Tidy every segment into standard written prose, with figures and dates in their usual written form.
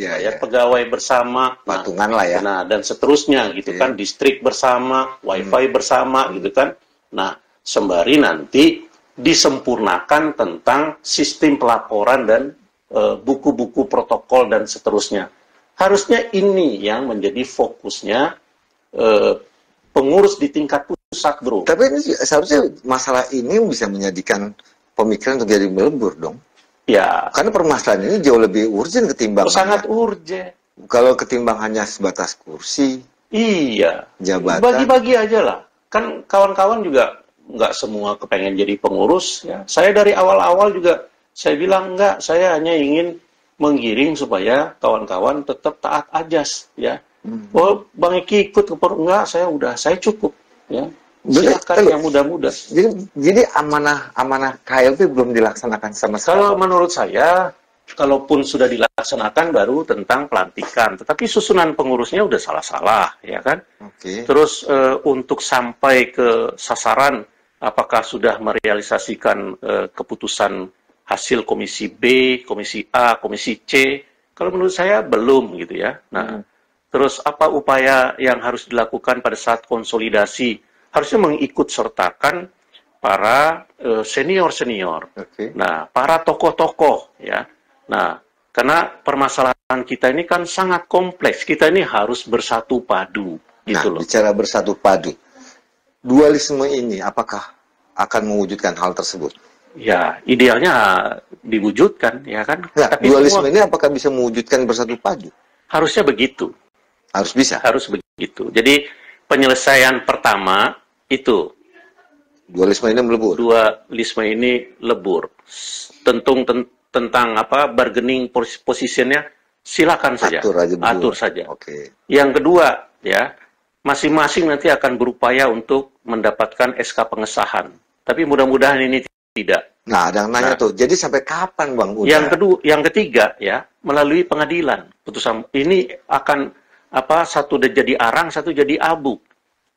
Iya, bayar iya. pegawai bersama, Patungan lah ya. nah dan seterusnya gitu Iya. kan, distrik bersama, wifi bersama gitu kan. Nah, sembari nanti disempurnakan tentang sistem pelaporan dan buku-buku protokol dan seterusnya. Harusnya ini yang menjadi fokusnya pengurus di tingkat pusat, bro. Tapi ini seharusnya masalah ini bisa menjadikan pemikiran untuk jadi melebur dong. Ya, Karena permasalahan ini jauh lebih urgent ketimbang sangat urgent. kalau ketimbang hanya sebatas kursi, Iya, jabatan. bagi-bagi aja lah. Kan kawan-kawan juga nggak semua kepengen jadi pengurus. Ya. Saya dari awal-awal juga saya bilang enggak, saya hanya ingin menggiring supaya kawan-kawan tetap taat ajas. Ya. Oh, Bang Eki ikut ke enggak, saya cukup. Ya. Silakan yang muda-muda. Jadi amanah KLB belum dilaksanakan sama sekali. Kalau menurut saya, kalaupun sudah dilaksanakan baru tentang pelantikan, tetapi susunan pengurusnya udah salah-salah, ya kan? Oke. Terus untuk sampai ke sasaran, apakah sudah merealisasikan keputusan hasil komisi B, komisi A, komisi C? Kalau menurut saya belum gitu ya. Nah, terus apa upaya yang harus dilakukan pada saat konsolidasi? Harusnya mengikut sertakan para senior-senior. Oke. Nah, para tokoh-tokoh ya. Nah, karena permasalahan kita ini kan sangat kompleks. Kita ini harus bersatu padu gitu loh. Bicara bersatu padu. Dualisme ini apakah akan mewujudkan hal tersebut? Ya, idealnya diwujudkan ya kan. Nah, Tapi dualisme semua ini apakah bisa mewujudkan bersatu padu? harusnya begitu. Harus bisa. Harus begitu. Jadi penyelesaian pertama itu Dualisme ini melebur. dualisme ini lebur. Tentang apa bargaining positionnya silakan saja. Atur saja. Oke. Yang kedua ya, masing-masing nanti akan berupaya untuk mendapatkan SK pengesahan. Tapi mudah-mudahan ini tidak. Nah, ada yang nanya tuh. Jadi sampai kapan, Bang? Yang ketiga ya, melalui pengadilan. Putusan ini akan satu jadi arang, satu jadi abu.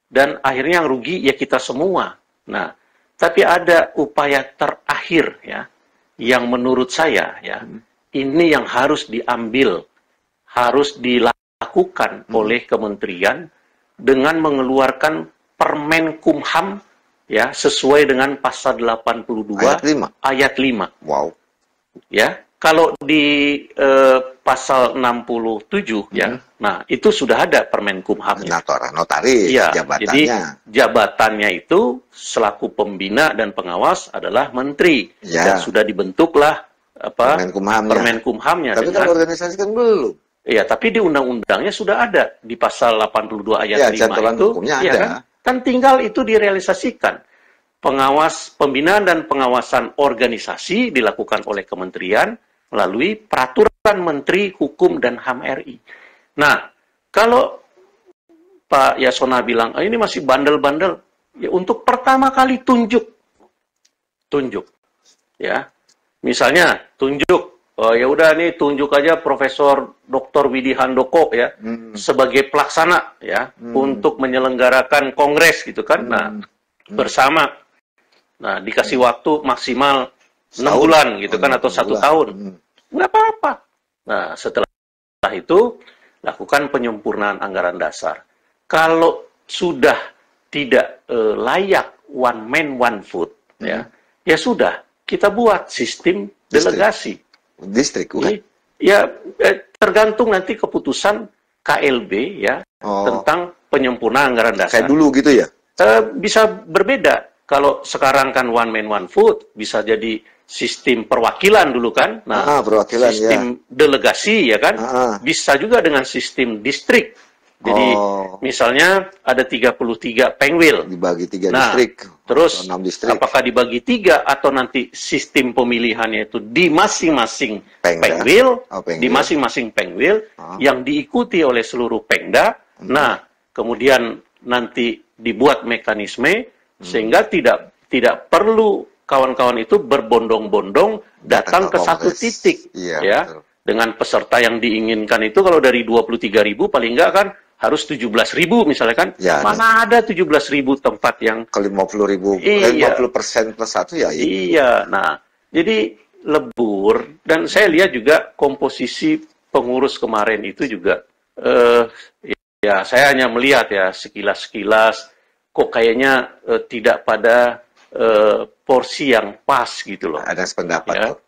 Dan akhirnya yang rugi ya kita semua. Nah, tapi ada upaya terakhir ya, yang menurut saya ya, ini yang harus diambil, harus dilakukan oleh kementerian dengan mengeluarkan Permen Kumham ya, sesuai dengan pasal 82 ayat 5. Wow. Ya, kalau di pasal 67 ya. Nah, itu sudah ada Permen Kumhamnya. Notaris ya, jabatannya. Jadi jabatannya itu selaku pembina dan pengawas adalah menteri. Ya. Dan sudah dibentuklah Permen Kumhamnya. Permen Kumhamnya. Tapi kalau organisasi kan belum. Iya, tapi di undang-undangnya sudah ada di pasal 82 ayat 5 itu. Ya, ada. Kan tinggal itu direalisasikan. Pembinaan dan pengawasan organisasi dilakukan oleh kementerian melalui peraturan Menteri Hukum dan HAM RI. Nah, kalau Pak Yasona bilang, ini masih bandel-bandel, ya untuk pertama kali tunjuk. Ya, misalnya tunjuk, ya udah nih tunjuk aja Profesor Dr. Widi Handoko ya sebagai pelaksana ya untuk menyelenggarakan kongres gitu kan. Nah, bersama. Nah, dikasih waktu maksimal 6 bulan gitu kan, atau 1 tahun. Nggak apa-apa. Nah, setelah itu, lakukan penyempurnaan anggaran dasar. Kalau sudah tidak layak one man, one vote, ya sudah, kita buat sistem delegasi. Distrik, bukan? Ya, tergantung nanti keputusan KLB ya, tentang penyempurnaan anggaran dasar. Kayak dulu gitu ya? Bisa berbeda. Kalau sekarang kan one man one vote, bisa jadi sistem perwakilan dulu kan. Nah, perwakilan, sistem delegasi ya kan. Bisa juga dengan sistem distrik. Jadi misalnya ada 33 pengwil. Dibagi 3 distrik. Terus 6 distrik. apakah dibagi 3 atau nanti sistem pemilihannya itu di masing-masing pengwil, di masing-masing pengwil yang diikuti oleh seluruh pengda. Nah, kemudian nanti dibuat mekanisme sehingga tidak perlu kawan-kawan itu berbondong-bondong datang ke satu titik ya betul. Dengan peserta yang diinginkan itu kalau dari 23.000 paling enggak kan harus 17.000 misalnya kan ya, mana ada 17.000 tempat yang ke 50.000 50% plus 1 ya iya. Nah, jadi lebur dan saya lihat juga komposisi pengurus kemarin itu juga ya saya hanya melihat ya sekilas-sekilas kok kayaknya tidak pada porsi yang pas gitu loh. Ada sependapat Ya. kok.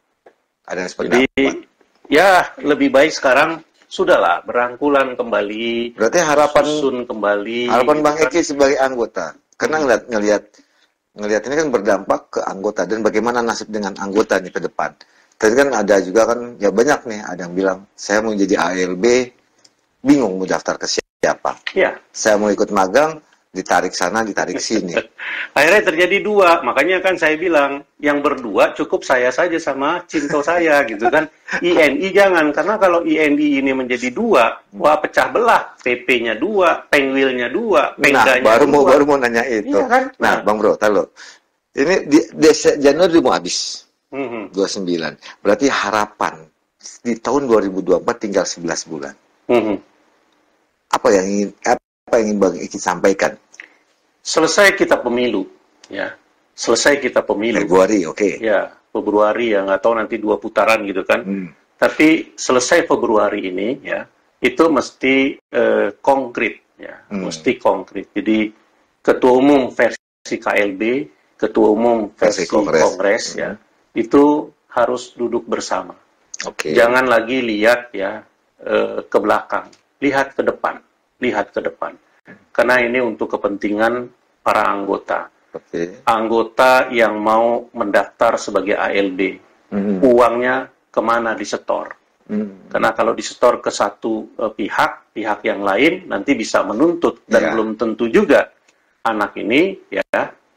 Ada sependapat. Jadi ya lebih baik sekarang sudahlah berangkulan kembali, Berarti harapan susun kembali. harapan gitu Bang kan. Eki sebagai anggota, karena ngelihat ini kan berdampak ke anggota dan bagaimana nasib dengan anggota nih ke depan. Tadi kan ada juga kan ya banyak nih, ada yang bilang saya mau jadi ALB, bingung mau daftar ke siapa. Ya. Saya mau ikut magang, ditarik sana, ditarik sini. Akhirnya terjadi dua, makanya kan saya bilang yang berdua cukup saya saja sama cinta saya gitu kan. INI jangan, karena kalau INI ini menjadi dua, wah pecah belah. PP-nya dua, Pengwilnya dua, Nah, Pengdanya baru mau nanya itu. Iya kan? Nah, Bang Bro, tahu. Ini di Januari mau habis. 29. Berarti harapan di tahun 2024 tinggal 11 bulan. Apa yang ingin Bang Eki sampaikan? Selesai kita pemilu, ya. Selesai kita pemilu. Februari, oke. Ya, Februari ya, nggak tahu nanti 2 putaran gitu kan. Tapi selesai Februari ini, ya, itu mesti konkret, ya, mesti konkret. Jadi ketua umum versi KLB, ketua umum versi Kongres, ya, itu harus duduk bersama. Oke. Jangan lagi lihat ya ke belakang, lihat ke depan, lihat ke depan. Karena ini untuk kepentingan para anggota. Oke. Anggota yang mau mendaftar sebagai ALB, uangnya kemana disetor? Karena kalau disetor ke satu pihak yang lain nanti bisa menuntut dan belum tentu juga anak ini ya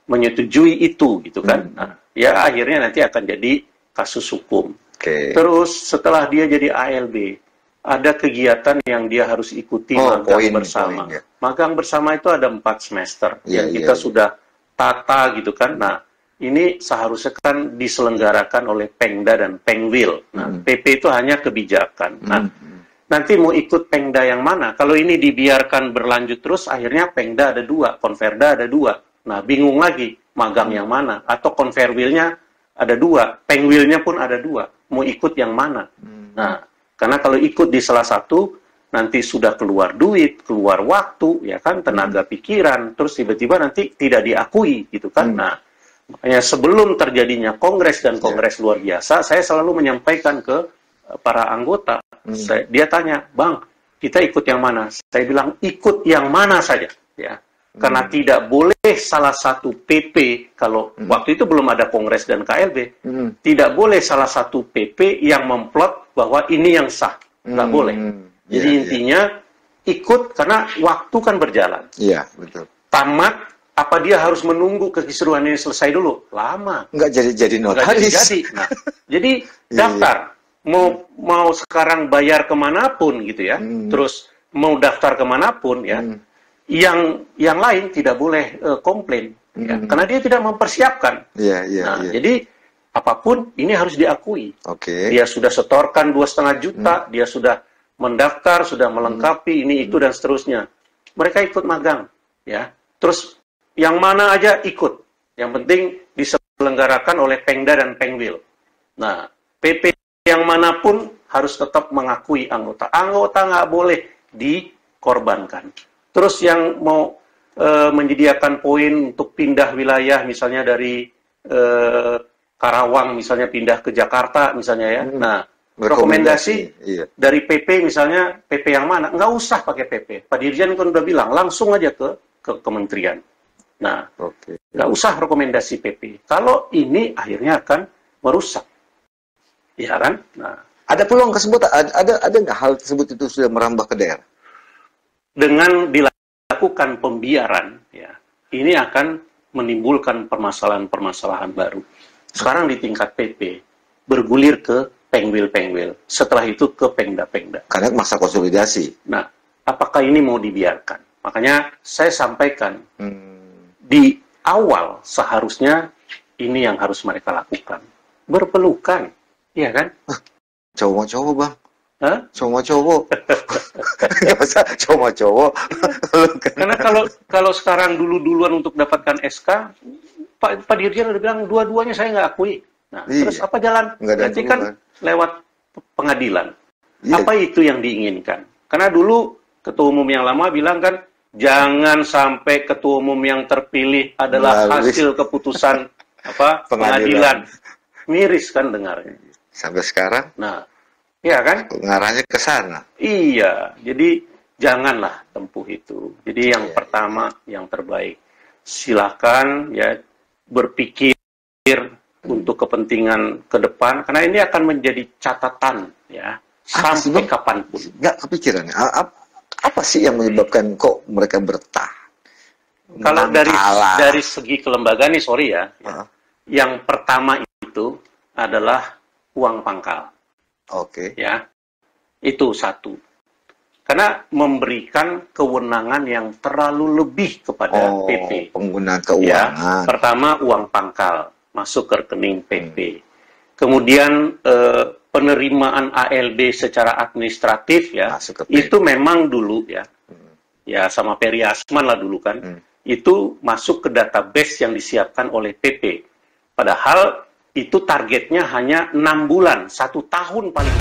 menyetujui itu gitu kan. Nah, ya akhirnya nanti akan jadi kasus hukum. Terus setelah dia jadi ALB, ada kegiatan yang dia harus ikuti magang bersama. Magang bersama itu ada 4 semester yang kita sudah tata gitu kan. Nah, ini seharusnya kan diselenggarakan oleh Pengda dan Pengwil. Nah, PP itu hanya kebijakan. Nah, nanti mau ikut Pengda yang mana? Kalau ini dibiarkan berlanjut terus, akhirnya Pengda ada 2, Konverda ada 2. Nah, bingung lagi magang yang mana? Atau Konverwilnya ada 2, Pengwilnya pun ada 2. Mau ikut yang mana? Nah, karena kalau ikut di salah satu, nanti sudah keluar duit, keluar waktu, ya kan, tenaga pikiran, terus tiba-tiba nanti tidak diakui, gitu kan. Nah, makanya sebelum terjadinya kongres dan kongres luar biasa, saya selalu menyampaikan ke para anggota. Dia tanya, Bang, kita ikut yang mana? Saya bilang, ikut yang mana saja, ya. Karena tidak boleh salah satu PP, kalau waktu itu belum ada kongres dan KLB, tidak boleh salah satu PP yang memplot bahwa ini yang sah. Nggak boleh. Jadi intinya ikut karena waktu kan berjalan. Iya, betul. Tamat, apa dia harus menunggu kekisruhan ini selesai dulu? Lama. Nggak jadi notaris. Nah, jadi daftar. Mau sekarang bayar kemanapun gitu ya. Terus mau daftar kemanapun ya. Yang lain tidak boleh komplain. Ya, karena dia tidak mempersiapkan. Jadi apapun ini harus diakui. Dia sudah setorkan 2,5 juta, dia sudah mendaftar, sudah melengkapi ini itu dan seterusnya. Mereka ikut magang, ya. Terus yang mana aja ikut. Yang penting diselenggarakan oleh Pengda dan Pengwil. Nah, PP yang manapun harus tetap mengakui anggota. Anggota nggak boleh dikorbankan. Terus yang mau menyediakan poin untuk pindah wilayah, misalnya dari Karawang, misalnya pindah ke Jakarta, misalnya ya. Nah, rekomendasi dari PP, misalnya PP yang mana? Nggak usah pakai PP. Pak Dirjen kan udah bilang, langsung aja ke kementerian. Nah, nggak usah rekomendasi PP. Kalau ini akhirnya akan merusak. Ya kan? Nah, ada peluang tersebut, ada nggak hal tersebut itu sudah merambah ke daerah? Dengan dilakukan pembiaran, ya, ini akan menimbulkan permasalahan-permasalahan baru. Sekarang di tingkat PP, bergulir ke Pengwil-Pengwil. Setelah itu ke Pengda-Pengda. Karena masa konsolidasi. Nah, apakah ini mau dibiarkan? Makanya saya sampaikan, di awal seharusnya ini yang harus mereka lakukan. Berpelukan, iya kan? Cowok-cowok, Bang. Hah? Cowok-cowok. Nggak usah cowok-cowok. Karena kalau sekarang duluan untuk dapatkan SK, Pak Dirjen udah bilang dua-duanya saya nggak akui. Nah, terus apa jalan? Berarti kan lewat pengadilan. Apa itu yang diinginkan? Karena dulu ketua umum yang lama bilang kan, jangan sampai ketua umum yang terpilih adalah hasil keputusan pengadilan. Miris kan dengarnya. Sampai sekarang? Nah, ya kan? Ngarahnya ke sana. Iya, jadi janganlah tempuh itu. Jadi yang pertama, yang terbaik. Silakan ya berpikir untuk kepentingan ke depan, karena ini akan menjadi catatan ya sampai kapanpun. Nggak kepikiran. Apa sih yang menyebabkan kok mereka bertahan? Kalau dari segi kelembagaan nih, sorry ya. Yang pertama itu adalah uang pangkal. Oke. Ya, itu satu. Karena memberikan kewenangan yang terlalu lebih kepada PP. Penggunaan keuangan. Ya, pertama uang pangkal masuk ke rekening PP. Kemudian penerimaan ALB secara administratif ya, itu memang dulu ya, ya sama Peri Asman lah dulu kan, itu masuk ke database yang disiapkan oleh PP. Padahal itu targetnya hanya 6 bulan, 1 tahun paling.